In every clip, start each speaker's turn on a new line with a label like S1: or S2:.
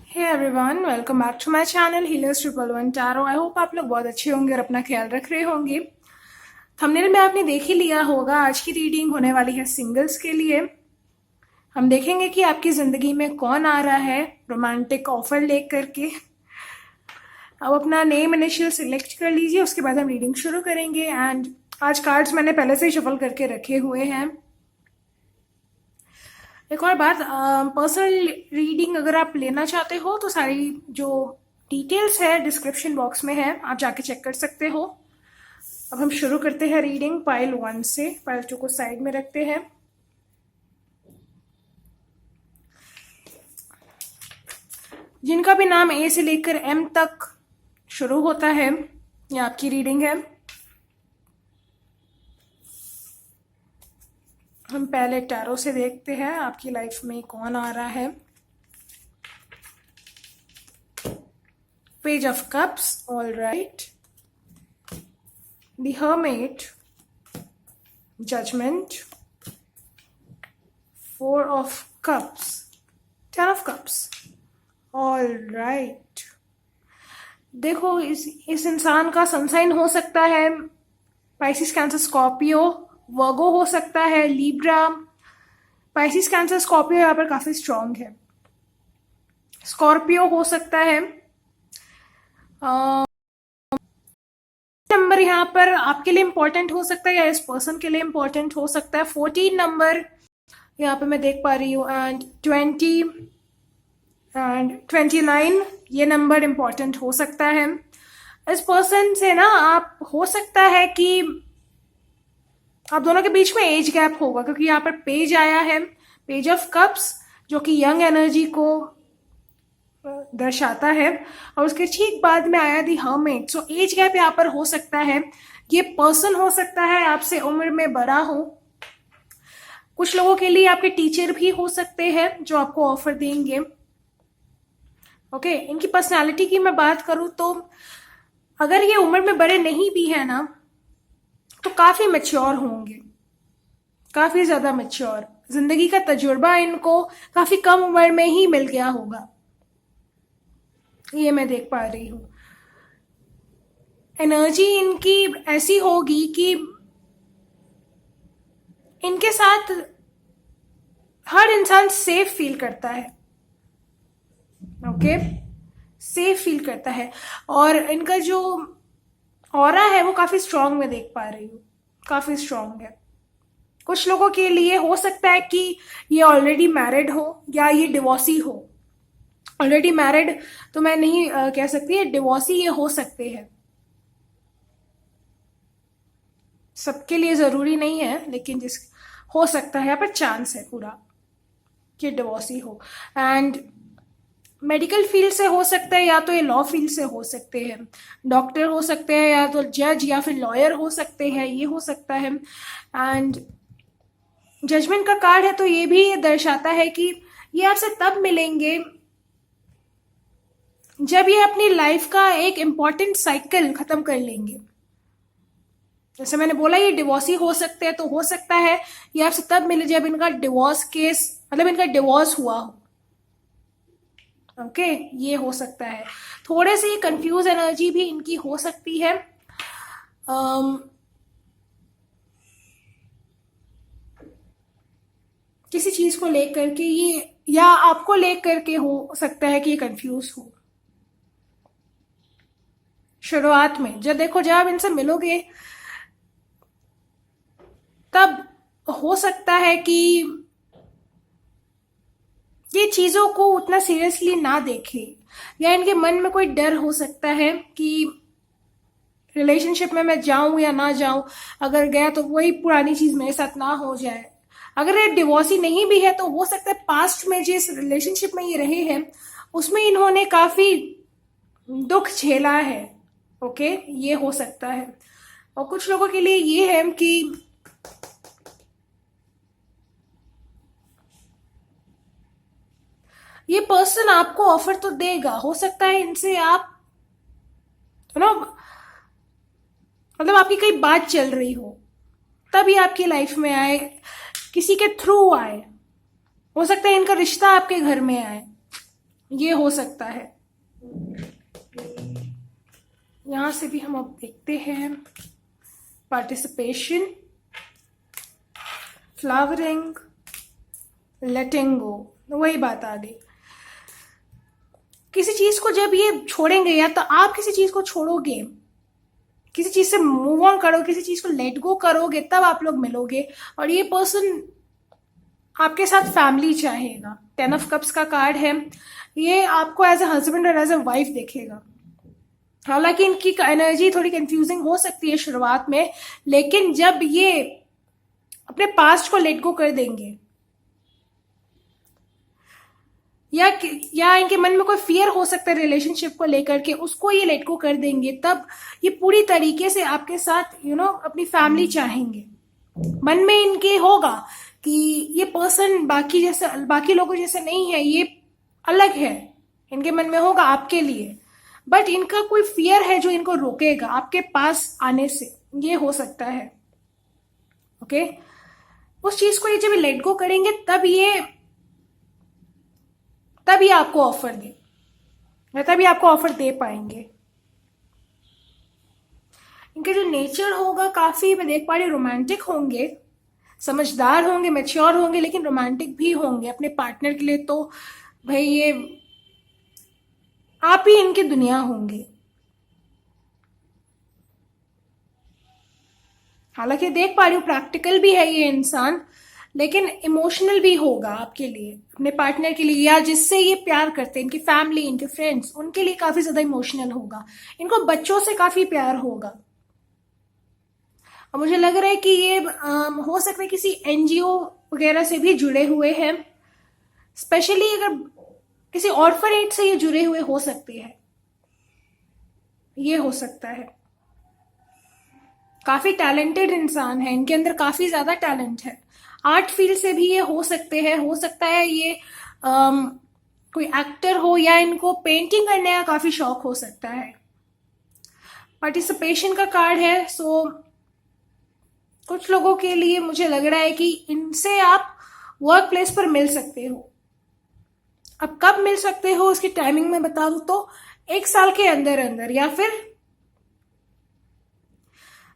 S1: Hey everyone, welcome back to my channel healers 111 tarot. I hope आप लोग बहुत अच्छे होंगे और अपना ख्याल रख रहे होंगे। थंबनेल में आपने देख ही लिया होगा, आज की रीडिंग होने वाली है सिंगल्स के लिए। हम देखेंगे कि आपकी ज़िंदगी में कौन आ रहा है रोमांटिक ऑफर लेकर के। अब अपना नेम इनिशियल सिलेक्ट कर लीजिए, उसके बाद हम रीडिंग शुरू करेंगे। एंड आज कार्ड्स मैंने पहले से ही शफल करके रखे हुए हैं। एक और बात, पर्सनल रीडिंग अगर आप लेना चाहते हो तो सारी जो डिटेल्स है डिस्क्रिप्शन बॉक्स में है, आप जाके चेक कर सकते हो। अब हम शुरू करते हैं रीडिंग पाइल 1 से। पाइल 2 को साइड में रखते हैं। जिनका भी नाम ए से लेकर एम तक शुरू होता है, ये आपकी रीडिंग है। हम पहले टैरो से देखते हैं आपकी लाइफ में कौन आ रहा है। Page of cups, all right. The hermit, judgement, 4 of cups, 10 of cups, all right. देखो, इस इंसान का सनसाइन हो सकता है पाइसिस, कैंसर, स्कॉर्पियो, वर्गो हो सकता है, लिब्रा। पाइसिस, कैंसर, स्कॉर्पियो यहाँ पर काफी स्ट्रांग है। स्कॉर्पियो हो सकता है। नंबर यहाँ पर आपके लिए इंपॉर्टेंट हो सकता है या इस पर्सन के लिए इंपॉर्टेंट हो सकता है। 14 नंबर यहाँ पे मैं देख पा रही हूँ, एंड 20 एंड 29 ये नंबर इंपॉर्टेंट हो सकता है। इस पर्सन से ना आप, हो सकता है कि आप दोनों के बीच में एज गैप होगा, क्योंकि यहाँ पर पेज आया है, पेज ऑफ कप्स, जो कि यंग एनर्जी को दर्शाता है, और उसके ठीक बाद में आया दी हर्मिट। सो एज गैप यहाँ पर हो सकता है। ये पर्सन हो सकता है आपसे उम्र में बड़ा हो। कुछ लोगों के लिए आपके टीचर भी हो सकते हैं जो आपको ऑफर देंगे। ओके, इनकी पर्सनालिटी की मैं बात करूं तो अगर ये उम्र में बड़े नहीं भी है ना, तो काफी मैच्योर होंगे, काफी ज्यादा मैच्योर। जिंदगी का तजुर्बा इनको काफी कम उम्र में ही मिल गया होगा, ये मैं देख पा रही हूं। एनर्जी इनकी ऐसी होगी कि इनके साथ हर इंसान सेफ फील करता है। ओके, सेफ फील करता है, और इनका जो ऑरा है वो काफी स्ट्रांग मैं देख पा रही हूँ, काफी स्ट्रांग है। कुछ लोगों के लिए हो सकता है कि ये ऑलरेडी मैरिड हो या ये डिवोर्सी हो। ऑलरेडी मैरिड तो मैं नहीं कह सकती, डिवोर्सी ये हो सकते हैं। सबके लिए जरूरी नहीं है, लेकिन जिस हो सकता है, यहाँ पर चांस है पूरा कि डिवोर्सी हो। एंड मेडिकल फील्ड से हो सकता है, या तो ये लॉ फील्ड से हो सकते हैं, डॉक्टर हो सकते हैं, या तो जज या फिर लॉयर हो सकते हैं, ये हो सकता है। एंड जजमेंट का कार्ड है, तो ये भी दर्शाता है कि ये आपसे तब मिलेंगे जब ये अपनी लाइफ का एक इंपॉर्टेंट साइकिल खत्म कर लेंगे। जैसे मैंने बोला, ये डिवोर्सी हो सकते हैं, तो हो सकता है ये आपसे तब मिले जब इनका डिवोर्स केस, मतलब इनका डिवोर्स हुआ हो। ओके, ये हो सकता है। थोड़े से कंफ्यूज एनर्जी भी इनकी हो सकती है। किसी चीज को लेकर के ये, या आपको लेकर के हो सकता है कि ये कंफ्यूज हो। शुरुआत में जब देखो, जब आप इनसे मिलोगे तब हो सकता है कि ये चीजों को उतना सीरियसली ना देखे, या इनके मन में कोई डर हो सकता है कि रिलेशनशिप में मैं जाऊं या ना जाऊं, अगर गया तो वही पुरानी चीज मेरे साथ ना हो जाए। अगर ये डिवोर्सी नहीं भी है, तो हो सकता है पास्ट में जिस रिलेशनशिप में ये रहे हैं उसमें इन्होंने काफी दुख झेला है। ओके, ये हो सकता है। और कुछ लोगों के लिए ये है कि ये पर्सन आपको ऑफर तो देगा, हो सकता है इनसे आप नो मतलब आपकी कई बात चल रही हो, तभी आपकी लाइफ में आए, किसी के थ्रू आए। हो सकता है इनका रिश्ता आपके घर में आए। ये हो सकता है। यहां से भी हम अब देखते हैं पार्टिसिपेशन, फ्लावरिंग, लेटिंग गो, वही बात आ गई। किसी चीज को जब ये छोड़ेंगे, या तो आप किसी चीज को छोड़ोगे, किसी चीज से मूव ऑन करो, किसी चीज को लेट गो करोगे, तब आप लोग मिलोगे। और ये पर्सन आपके साथ फैमिली चाहेगा। 10 ऑफ कप्स का कार्ड है, ये आपको एज ए हस्बैंड और एज ए वाइफ देखेगा। हालांकि इनकी एनर्जी थोड़ी कंफ्यूजिंग हो सकती है शुरुआत में, लेकिन जब ये अपने पास्ट को लेट गो कर देंगे, या इनके मन में कोई फियर हो सकता है रिलेशनशिप को लेकर के, उसको ये लेट गो कर देंगे, तब ये पूरी तरीके से आपके साथ अपनी फैमिली चाहेंगे। मन में इनके होगा कि ये पर्सन बाकी लोगों जैसे नहीं है, ये अलग है, इनके मन में होगा आपके लिए। बट इनका कोई फियर है जो इनको रोकेगा आपके पास आने से, ये हो सकता है। ओके, उस चीज को ये जब लेट गो करेंगे, तभी आपको ऑफर तभी आपको ऑफर दे पाएंगे। इनका जो नेचर होगा, काफी मैं देख पा रही हूँ रोमांटिक होंगे, समझदार होंगे, मैच्योर होंगे, लेकिन रोमांटिक भी होंगे अपने पार्टनर के लिए। तो भाई ये आप ही इनकी दुनिया होंगे। हालांकि देख पा रही हूँ प्रैक्टिकल भी है ये इंसान, लेकिन इमोशनल भी होगा आपके लिए, अपने पार्टनर के लिए, या जिससे ये प्यार करते हैं, इनकी फैमिली, इनके फ्रेंड्स, उनके लिए काफी ज्यादा इमोशनल होगा। इनको बच्चों से काफी प्यार होगा। और मुझे लग रहा है कि ये हो सकता है किसी एनजीओ वगैरह से भी जुड़े हुए हैं, स्पेशली अगर किसी ऑर्फनेज से ये जुड़े हुए हो सकते हैं, ये हो सकता है। काफी टैलेंटेड इंसान है, इनके अंदर काफी ज्यादा टैलेंट है। आर्ट फील्ड से भी ये हो सकते हैं, हो सकता है ये कोई एक्टर हो, या इनको पेंटिंग करने का काफी शौक हो सकता है। पार्टिसिपेशन का कार्ड है, सो कुछ लोगों के लिए मुझे लग रहा है कि इनसे आप वर्क प्लेस पर मिल सकते हो। अब कब मिल सकते हो उसकी टाइमिंग में बता दूं तो 1 साल के अंदर अंदर, या फिर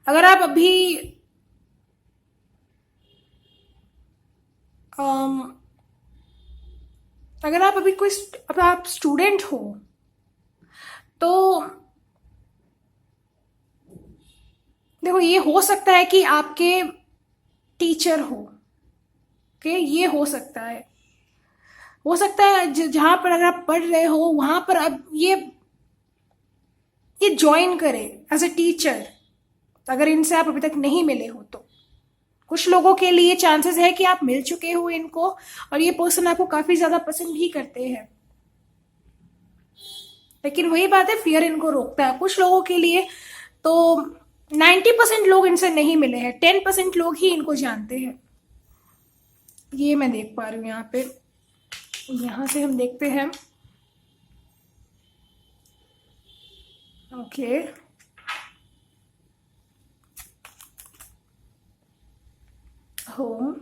S1: अगर आप अभी कोई आप स्टूडेंट हो, तो देखो ये हो सकता है कि आपके टीचर हो। ओके, ये हो सकता है जहां पर अगर आप पढ़ रहे हो, वहां पर अब ये ज्वाइन करे एज ए टीचर, अगर इनसे आप अभी तक नहीं मिले हो तो। कुछ लोगों के लिए चांसेस है कि आप मिल चुके हो इनको, और ये पर्सन आपको काफी ज्यादा पसंद भी करते हैं, लेकिन वही बात है, फियर इनको रोकता है। कुछ लोगों के लिए तो 90% लोग इनसे नहीं मिले हैं, 10% लोग ही इनको जानते हैं, ये मैं देख पा रही हूँ यहाँ पे। यहां से हम देखते हैं, ओके, होम,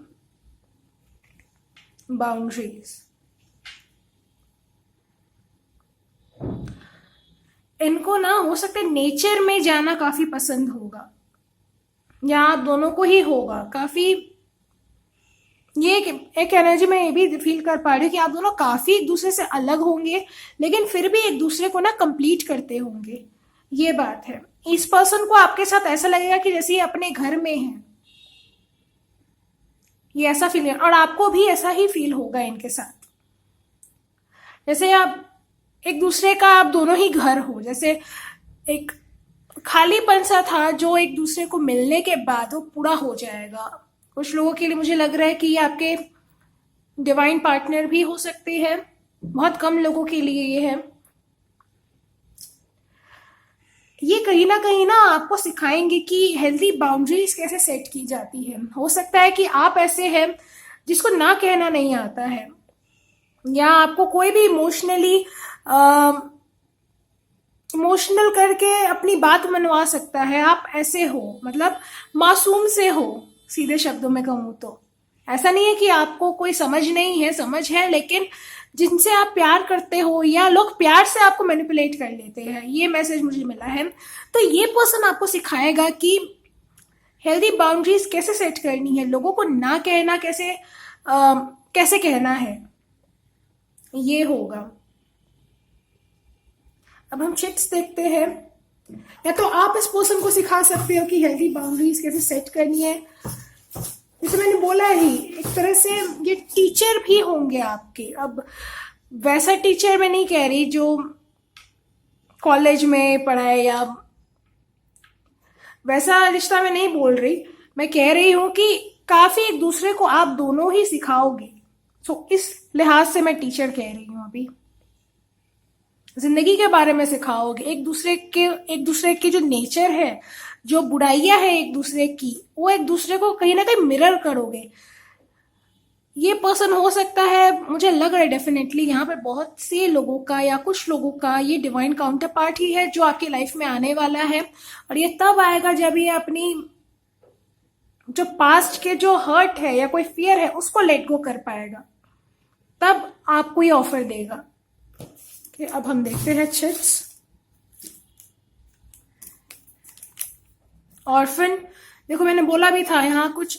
S1: बाउंड्रीज। इनको ना हो सकता है नेचर में जाना काफी पसंद होगा, या आप दोनों को ही होगा काफी। ये एक एनर्जी में ये भी फील कर पा रही हूँ कि आप दोनों काफी एक दूसरे से अलग होंगे, लेकिन फिर भी एक दूसरे को ना कंप्लीट करते होंगे, ये बात है। इस पर्सन को आपके साथ ऐसा लगेगा कि जैसे ये अपने घर में है, ये ऐसा फील है, और आपको भी ऐसा ही फील होगा इनके साथ, जैसे आप एक दूसरे का, आप दोनों ही घर हो। जैसे एक खालीपन सा था जो एक दूसरे को मिलने के बाद वो पूरा हो जाएगा। कुछ लोगों के लिए मुझे लग रहा है कि ये आपके डिवाइन पार्टनर भी हो सकते हैं, बहुत कम लोगों के लिए ये है। ये कहीं ना आपको सिखाएंगे कि हेल्दी बाउंड्रीज कैसे सेट की जाती है। हो सकता है कि आप ऐसे हैं जिसको ना कहना नहीं आता है, या आपको कोई भी इमोशनल करके अपनी बात मनवा सकता है। आप ऐसे हो, मतलब मासूम से हो, सीधे शब्दों में कहूं तो। ऐसा नहीं है कि आपको कोई समझ नहीं है, समझ है, लेकिन जिनसे आप प्यार करते हो या लोग प्यार से आपको मैनिपुलेट कर लेते हैं, ये मैसेज मुझे मिला है। तो ये पर्सन आपको सिखाएगा कि हेल्दी बाउंड्रीज कैसे सेट करनी है, लोगों को ना कहना कैसे कहना है, ये होगा। अब हम चिट्स देखते हैं। या तो आप इस पर्सन को सिखा सकते हो कि हेल्दी बाउंड्रीज कैसे सेट करनी है। जैसे मैंने बोला ही, एक तरह से ये टीचर भी होंगे आपके। अब वैसा टीचर मैं नहीं कह रही जो कॉलेज में पढ़ाए, या वैसा रिश्ता मैं नहीं बोल रही। मैं कह रही हूं कि काफी एक दूसरे को आप दोनों ही सिखाओगे। सो इस लिहाज से मैं टीचर कह रही हूं। अभी जिंदगी के बारे में सिखाओगे, एक दूसरे के जो नेचर है, जो बुराइयां है एक दूसरे की, वो एक दूसरे को कहीं ना कहीं मिरर करोगे। ये पर्सन हो सकता है, मुझे लग रहा है डेफिनेटली यहाँ पर बहुत से लोगों का या कुछ लोगों का ये डिवाइन काउंटर पार्ट ही है जो आपकी लाइफ में आने वाला है। और ये तब आएगा जब ये अपनी जो पास्ट के जो हर्ट है या कोई फियर है उसको लेट गो कर पाएगा, तब आपको ये ऑफर देगा। अब हम देखते हैं चिट्स। ऑर्फन, देखो मैंने बोला भी था यहाँ कुछ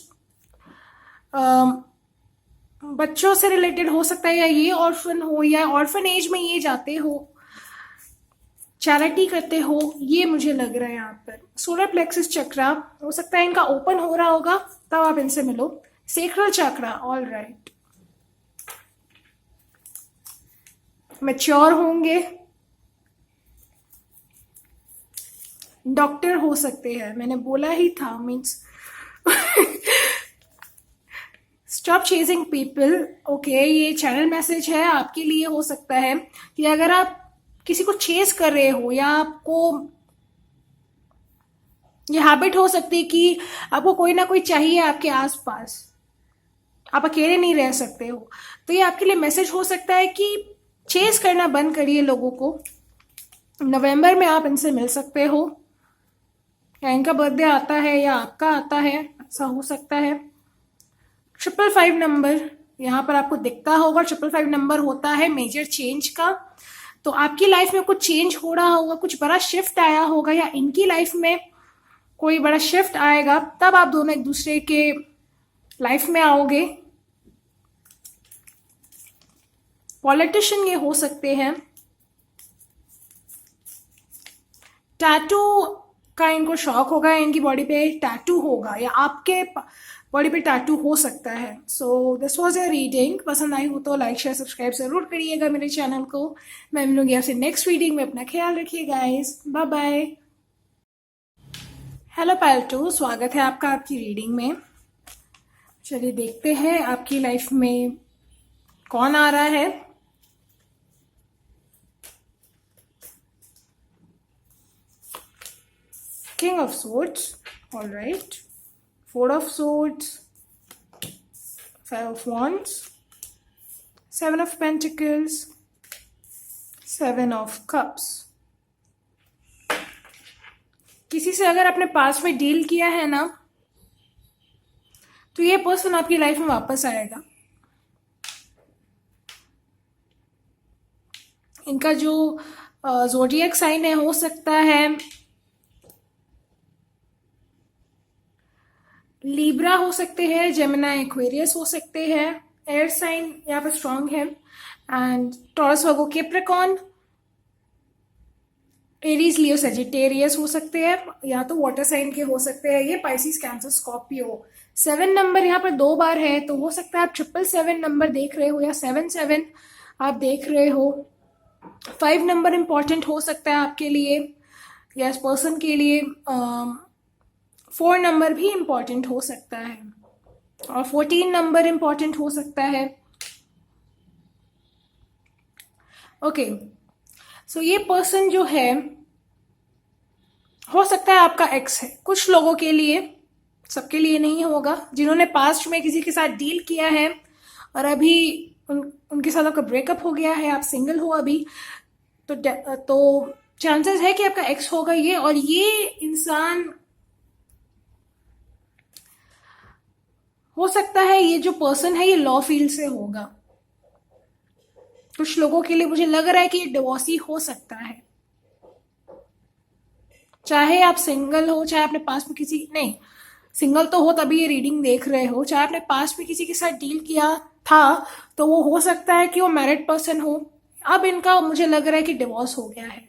S1: बच्चों से रिलेटेड हो सकता है, या ये ऑर्फन हो या ऑर्फन एज में ये जाते हो, चैरिटी करते हो, ये मुझे लग रहा है यहाँ पर। सोलर प्लेक्सिस चक्रा हो सकता है इनका ओपन हो रहा होगा, तब आप इनसे मिलो। सेक्रल चक्रा, ऑल राइट। मैच्योर होंगे, डॉक्टर हो सकते हैं, मैंने बोला ही था। Means stop chasing people. Okay, ये चैनल मैसेज है आपके लिए। हो सकता है कि अगर आप किसी को चेज कर रहे हो, या आपको ये हैबिट हो सकती है कि आपको कोई ना कोई चाहिए आपके आसपास, आप अकेले नहीं रह सकते हो, तो ये आपके लिए मैसेज हो सकता है कि चेज करना बंद करिए लोगों को। नवंबर में आप इनसे मिल सकते हो, या इनका बर्थडे आता है या आपका आता है, ऐसा हो सकता है। 555 नंबर यहाँ पर आपको दिखता होगा। 555 नंबर होता है मेजर चेंज का। तो आपकी लाइफ में कुछ चेंज हो रहा होगा, कुछ बड़ा शिफ्ट आया होगा, या इनकी लाइफ में कोई बड़ा शिफ्ट आएगा, तब आप दोनों एक दूसरे के लाइफ में आओगे। पॉलिटिशियन ये हो सकते हैं। टैटू का इनको शौक होगा, इनकी बॉडी पे टैटू होगा, या आपके बॉडी पे टैटू हो सकता है। So this was a reading. पसंद आई हो तो लाइक शेयर सब्सक्राइब जरूर करिएगा मेरे चैनल को। मैं मिलूंगी आपसे नेक्स्ट रीडिंग में। अपना ख्याल रखिए गाइस, बाय बाय। हेलो पाल्टू, स्वागत है आपका आपकी रीडिंग में। चलिए देखते हैं आपकी लाइफ में कौन आ रहा है। King of Swords, all right. 4 of Swords, 5 of Wands, 7 of Pentacles, 7 of Cups. किसी से अगर आपने पास में डील किया है ना, तो ये पर्सन आपकी लाइफ में वापस आएगा। इनका जो ज़ोडिएक साइन है, हो सकता है लीब्रा हो सकते हैं, जेमिनी एक्वेरियस हो सकते हैं। एयर साइन यहाँ पर स्ट्रांग है। And taurus, Virgo, Capricorn, Aries, Leo, Sagittarius हो सकते हैं, या तो वाटर साइन के हो सकते हैं ये। Pisces, cancer, Scorpio. 7 नंबर यहाँ पर 2 बार है, तो हो सकता है आप 777 नंबर देख रहे हो, या 77 आप देख रहे हो। 5 नंबर इंपॉर्टेंट हो सकता है आपके लिए या इस पर्सन के लिए। 4 नंबर भी इंपॉर्टेंट हो सकता है, और 14 नंबर इंपॉर्टेंट हो सकता है। ओके, सो ये पर्सन जो है, हो सकता है आपका एक्स है कुछ लोगों के लिए, सबके लिए नहीं होगा। जिन्होंने पास्ट में किसी के साथ डील किया है और अभी उनके साथ आपका ब्रेकअप हो गया है, आप सिंगल हो अभी, तो चांसेस है कि आपका एक्स होगा ये। और ये इंसान हो सकता है, ये जो पर्सन है ये लॉ फील्ड से होगा। कुछ लोगों के लिए मुझे लग रहा है कि डिवोर्सी हो सकता है, चाहे आप सिंगल हो, चाहे आपने पास में किसी, नहीं सिंगल तो हो तभी ये रीडिंग देख रहे हो, चाहे आपने पास में किसी के साथ डील किया था, तो वो हो सकता है कि वो मैरिड पर्सन हो। अब इनका मुझे लग रहा है कि डिवोर्स हो गया है।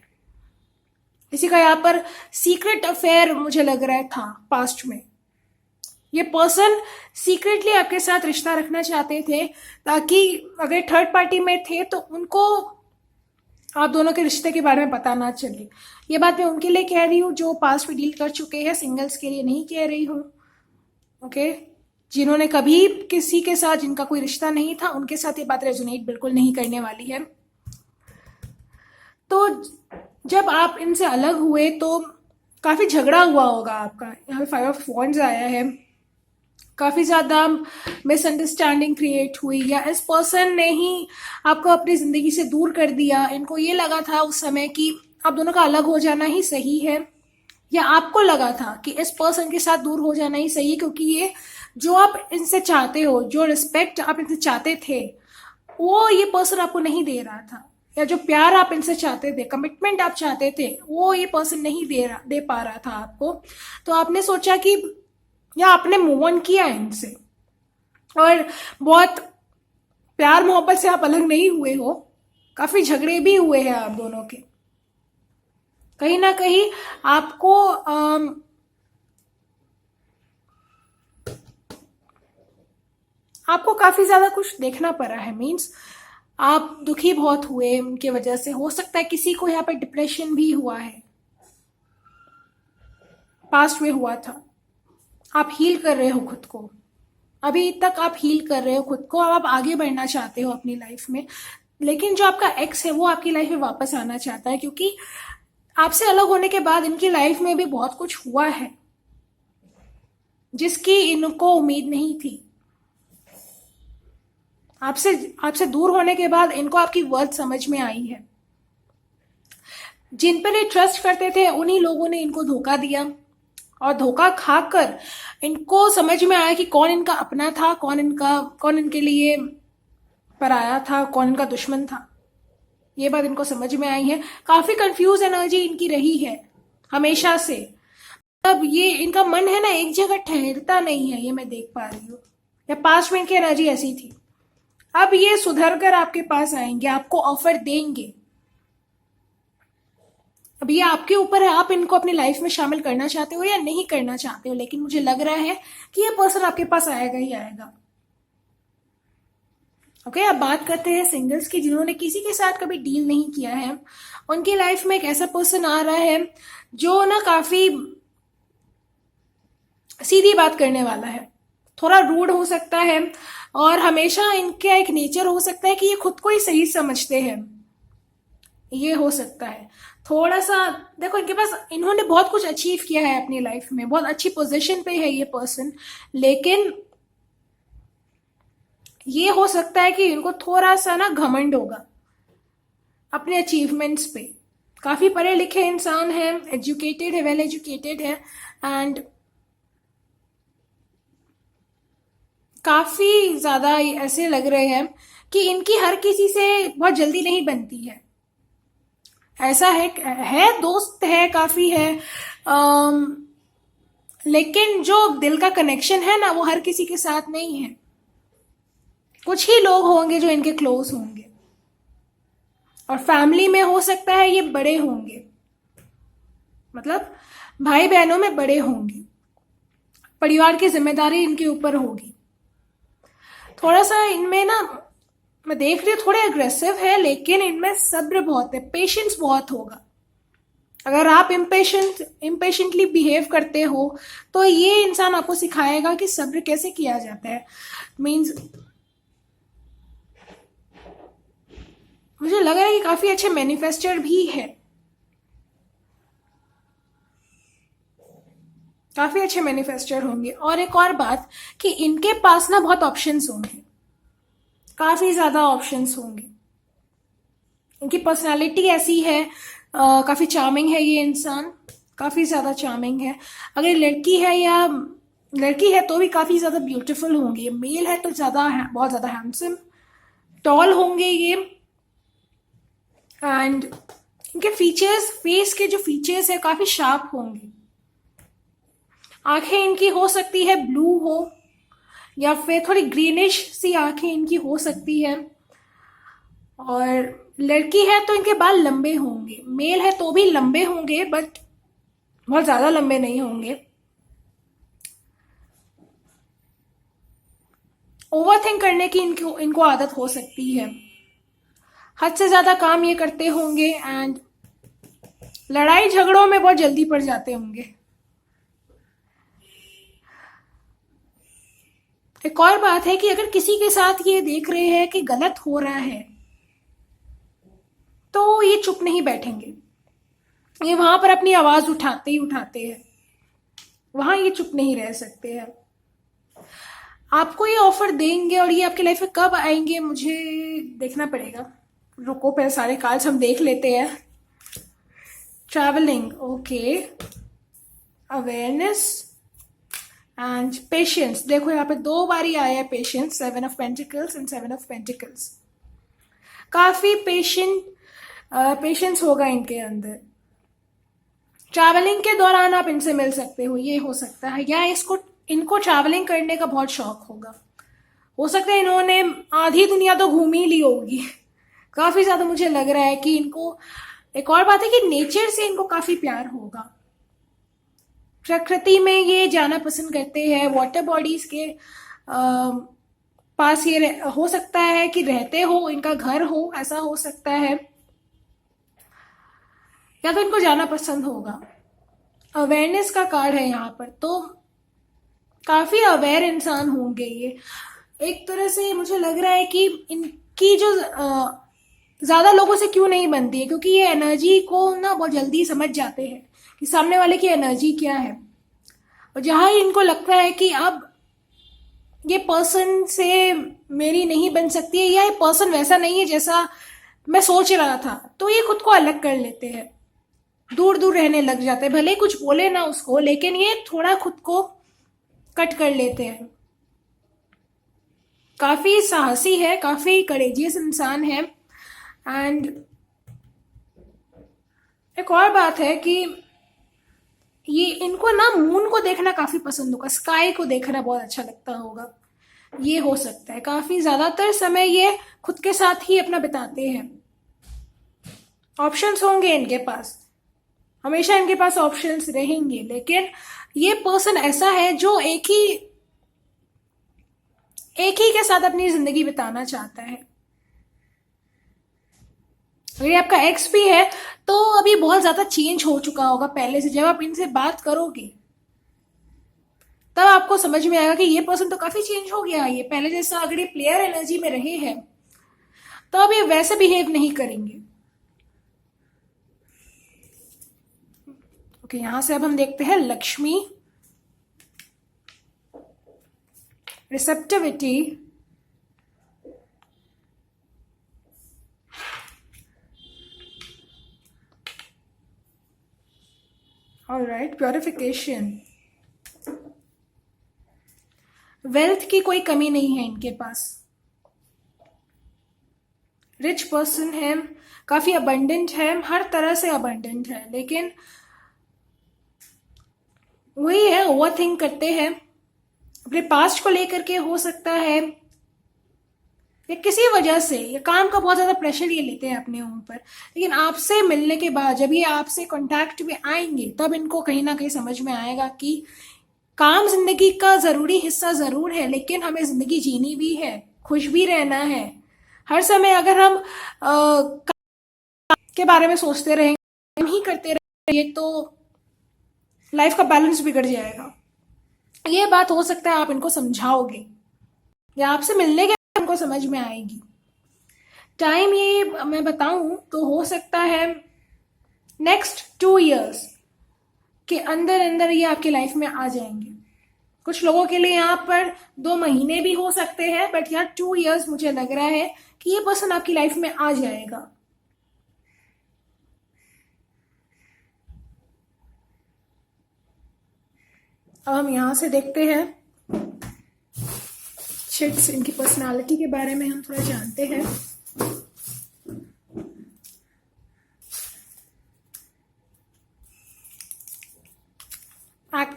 S1: किसी का यहाँ पर सीक्रेट अफेयर मुझे लग रहा है था पास्ट में। ये पर्सन सीक्रेटली आपके साथ रिश्ता रखना चाहते थे, ताकि अगर थर्ड पार्टी में थे तो उनको आप दोनों के रिश्ते के बारे में पता ना चले। ये बात मैं उनके लिए कह रही हूँ जो पास्ट में डील कर चुके हैं, सिंगल्स के लिए नहीं कह रही हूँ। ओके, जिन्होंने कभी किसी के साथ, जिनका कोई रिश्ता नहीं था, उनके साथ ये बात रेजोनेट बिल्कुल नहीं करने वाली है। तो जब आप इनसे अलग हुए तो काफी झगड़ा हुआ होगा आपका। यहाँ पे 5 ऑफ वॉन्ड्स आया है, काफी ज्यादा मिसअंडरस्टैंडिंग क्रिएट हुई, या इस पर्सन ने ही आपको अपनी जिंदगी से दूर कर दिया। इनको ये लगा था उस समय कि आप दोनों का अलग हो जाना ही सही है, या आपको लगा था कि इस पर्सन के साथ दूर हो जाना ही सही है, क्योंकि ये जो आप इनसे चाहते हो, जो रिस्पेक्ट आप इनसे चाहते थे, वो ये पर्सन आपको नहीं दे रहा था, या जो प्यार आप इनसे चाहते थे, कमिटमेंट आप चाहते थे, वो ये पर्सन नहीं दे पा रहा था आपको। तो आपने सोचा कि, या आपने मूव ऑन किया इनसे, और बहुत प्यार मोहब्बत से आप अलग नहीं हुए हो, काफी झगड़े भी हुए हैं आप दोनों के। कहीं ना कहीं आपको आपको काफी ज्यादा कुछ देखना पड़ा है। मीन्स आप दुखी बहुत हुए उनके वजह से। हो सकता है किसी को यहाँ पे डिप्रेशन भी हुआ है, पास्ट में हुआ था। आप हील कर रहे हो खुद को, अभी तक आप हील कर रहे हो खुद को, अब आप आगे बढ़ना चाहते हो अपनी लाइफ में। लेकिन जो आपका एक्स है वो आपकी लाइफ में वापस आना चाहता है, क्योंकि आपसे अलग होने के बाद इनकी लाइफ में भी बहुत कुछ हुआ है जिसकी इनको उम्मीद नहीं थी। आपसे दूर होने के बाद इनको आपकी वर्थ समझ में आई है। जिन पर ये ट्रस्ट करते थे उन्हीं लोगों ने इनको धोखा दिया, और धोखा खाकर इनको समझ में आया कि कौन इनका अपना था, कौन इनके लिए पराया था, कौन इनका दुश्मन था। ये बात इनको समझ में आई है। काफी कंफ्यूज एनर्जी इनकी रही है हमेशा से। अब ये इनका मन है ना, एक जगह ठहरता नहीं है, ये मैं देख पा रही हूँ। या पास्ट में इनकी एनर्जी ऐसी थी। अब ये सुधर कर आपके पास आएंगे, आपको ऑफर देंगे। अब ये आपके ऊपर है, आप इनको अपनी लाइफ में शामिल करना चाहते हो या नहीं करना चाहते हो। लेकिन मुझे लग रहा है कि ये पर्सन आपके पास आएगा ही आएगा। ओके, अब बात करते हैं सिंगल्स की, जिन्होंने किसी के साथ कभी डील नहीं किया है। उनकी लाइफ में एक ऐसा पर्सन आ रहा है जो ना काफी सीधी बात करने वाला है, थोड़ा रूड हो सकता है, और हमेशा इनका एक नेचर हो सकता है कि ये खुद को ही सही समझते हैं। ये हो सकता है थोड़ा सा, देखो इनके पास, इन्होंने बहुत कुछ अचीव किया है अपनी लाइफ में, बहुत अच्छी पोजीशन पे है ये पर्सन। लेकिन ये हो सकता है कि इनको थोड़ा सा ना घमंड होगा अपने अचीवमेंट्स पे। काफी पढ़े लिखे इंसान है, एजुकेटेड है, वेल एजुकेटेड है, एंड काफी ज्यादा ऐसे लग रहे हैं कि इनकी हर किसी से बहुत जल्दी नहीं बनती है। ऐसा है दोस्त है, काफी है, लेकिन जो दिल का कनेक्शन है ना, वो हर किसी के साथ नहीं है। कुछ ही लोग होंगे जो इनके क्लोज होंगे, और फैमिली में हो सकता है ये बड़े होंगे, मतलब भाई बहनों में बड़े होंगे, परिवार की जिम्मेदारी इनके ऊपर होगी। थोड़ा सा इनमें ना, मैं देख रही हूँ थोड़े अग्रेसिव है, लेकिन इनमें सब्र बहुत है, पेशेंस बहुत होगा। अगर आप इम्पेशेंटली बिहेव करते हो तो ये इंसान आपको सिखाएगा कि सब्र कैसे किया जाता है। मीन्स मुझे लग रहा है कि काफी अच्छे मैनिफेस्टर भी है, काफी अच्छे मैनिफेस्टर होंगे। और एक और बात कि इनके पास ना बहुत ऑप्शंस होंगे, काफी ज्यादा ऑप्शंस होंगे। इनकी पर्सनालिटी ऐसी है, काफी चार्मिंग है ये इंसान, काफी ज्यादा चार्मिंग है। अगर लड़की है तो भी काफी ज्यादा ब्यूटीफुल होंगी। मेल है तो बहुत ज्यादा हैंडसम, टॉल होंगे ये, एंड इनके फीचर्स, फेस के जो फीचर्स है काफी शार्प होंगे। आंखें इनकी हो सकती है ब्लू हो या फिर थोड़ी ग्रीनिश सी आंखें इनकी हो सकती है। और लड़की है तो इनके बाल लंबे होंगे, मेल है तो भी लंबे होंगे बट बहुत ज्यादा लंबे नहीं होंगे। ओवरथिंक करने की इनको आदत हो सकती है, हद से ज्यादा काम ये करते होंगे एंड लड़ाई झगड़ों में बहुत जल्दी पड़ जाते होंगे। एक और बात है कि अगर किसी के साथ ये देख रहे हैं कि गलत हो रहा है तो ये चुप नहीं बैठेंगे, ये वहां पर अपनी आवाज उठाते ही उठाते हैं, वहां ये चुप नहीं रह सकते हैं। आपको ये ऑफर देंगे और ये आपकी लाइफ में कब आएंगे मुझे देखना पड़ेगा। रुको पहले सारे कार्ड्स हम देख लेते हैं। Travelling, okay, awareness and patience. देखो यहाँ पे 2 बारी आया है patience, 7 of pentacles and 7 of pentacles. काफी पेशेंस होगा इनके अंदर। ट्रैवलिंग के दौरान आप इनसे मिल सकते हो, ये हो सकता है, या इनको ट्रैवलिंग करने का बहुत शौक होगा। हो सकता है इन्होंने आधी दुनिया तो घूम ही ली होगी, काफी ज्यादा मुझे लग रहा है कि इनको। एक और बात है कि नेचर से इनको काफी प्यार होगा, प्रकृति में ये जाना पसंद करते हैं। वाटर बॉडीज के पास ये हो सकता है कि रहते हो, इनका घर हो, ऐसा हो सकता है, या तो इनको जाना पसंद होगा। अवेयरनेस का कार्ड है यहाँ पर, तो काफी अवेयर इंसान होंगे ये। एक तरह से मुझे लग रहा है कि इनकी जो ज्यादा लोगों से क्यों नहीं बनती है, क्योंकि ये एनर्जी को ना बहुत जल्दी समझ जाते हैं कि सामने वाले की एनर्जी क्या है। और जहां इनको लगता है कि अब ये पर्सन से मेरी नहीं बन सकती है, या ये पर्सन वैसा नहीं है जैसा मैं सोच रहा था, तो ये खुद को अलग कर लेते हैं, दूर दूर रहने लग जाते हैं। भले कुछ बोले ना उसको, लेकिन ये थोड़ा खुद को कट कर लेते हैं। काफी साहसी है, काफी करेजियस इंसान है। एंड एक और बात है कि ये इनको ना मून को देखना काफी पसंद होगा, स्काई को देखना बहुत अच्छा लगता होगा, ये हो सकता है। काफी ज्यादातर समय ये खुद के साथ ही अपना बिताते हैं। ऑप्शंस होंगे इनके पास, हमेशा इनके पास ऑप्शंस रहेंगे, लेकिन ये पर्सन ऐसा है जो एक ही के साथ अपनी जिंदगी बिताना चाहता है। अगर आपका एक्स भी है तो अभी बहुत ज्यादा चेंज हो चुका होगा पहले से। जब आप इनसे बात करोगे तब आपको समझ में आएगा कि ये पर्सन तो काफी चेंज हो गया है। ये पहले जैसा, अगर ये प्लेयर एनर्जी में रहे हैं तो अब ये वैसे बिहेव नहीं करेंगे। ओके, यहां से अब हम देखते हैं Lakshmi, receptivity, alright, purification. Wealth की कोई कमी नहीं है इनके पास, रिच पर्सन है, काफी अबंडेंट है, हर तरह से अबंडेंट है, लेकिन वही है, ओवर थिंक करते हैं अपने पास्ट को लेकर के। हो सकता है या किसी वजह से ये काम का बहुत ज्यादा प्रेशर ये लेते हैं अपने ऊपर, लेकिन आपसे मिलने के बाद जब ये आपसे कांटेक्ट में आएंगे तब इनको कहीं ना कहीं समझ में आएगा कि काम जिंदगी का जरूरी हिस्सा जरूर है, लेकिन हमें जिंदगी जीनी भी है, खुश भी रहना है। हर समय अगर हम के बारे में सोचते रहेंगे, ही करते रहेंगे, तो लाइफ का बैलेंस बिगड़ जाएगा। ये बात हो सकता है आप इनको समझाओगे या आपसे मिलने के बाद इनको समझ में आएगी। टाइम ये मैं बताऊं तो हो सकता है नेक्स्ट 2 years के अंदर अंदर ये आपकी लाइफ में आ जाएंगे। कुछ लोगों के लिए यहाँ पर 2 महीने भी हो सकते हैं, बट यहाँ 2 years मुझे लग रहा है कि ये पर्सन आपकी लाइफ में आ जाएगा। अब हम यहां से देखते हैं शिट्स, इनकी पर्सनालिटी के बारे में हम थोड़ा जानते हैं।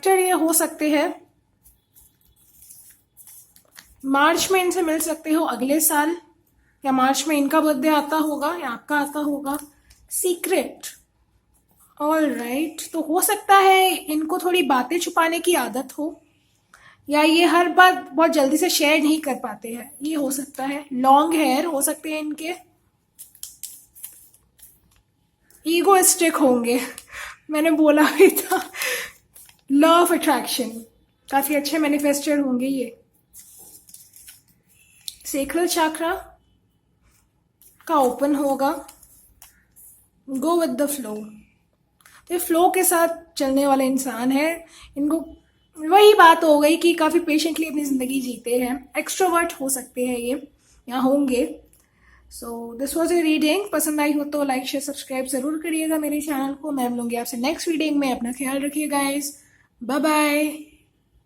S1: एक्टर ये हो सकते हैं, मार्च में इनसे मिल सकते हो अगले साल, या मार्च में इनका बर्थडे आता होगा या आपका आता होगा। सीक्रेट, ऑल राइट, तो हो सकता है इनको थोड़ी बातें छुपाने की आदत हो, या ये हर बात बहुत जल्दी से शेयर नहीं कर पाते हैं, ये हो सकता है। लॉन्ग हेयर हो सकते हैं इनके, ईगोइस्टिक होंगे, मैंने बोला भी था। लॉ ऑफ अट्रैक्शन, काफी अच्छे मैनिफेस्टर होंगे ये। सेक्रल चक्रा का ओपन होगा, गो विद द फ्लो, तो ये फ्लो के साथ चलने वाले इंसान है। इनको वही बात हो गई कि काफी पेशेंटली अपनी जिंदगी जीते हैं, एक्सट्रोवर्ट हो सकते हैं ये या होंगे। So this was a reading, पसंद आई हो तो लाइक शेयर सब्सक्राइब जरूर करिएगा मेरे चैनल को। मैं मिलूंगी आपसे नेक्स्ट रीडिंग में, अपना ख्याल रखिएगा गाइस, बाय बाय।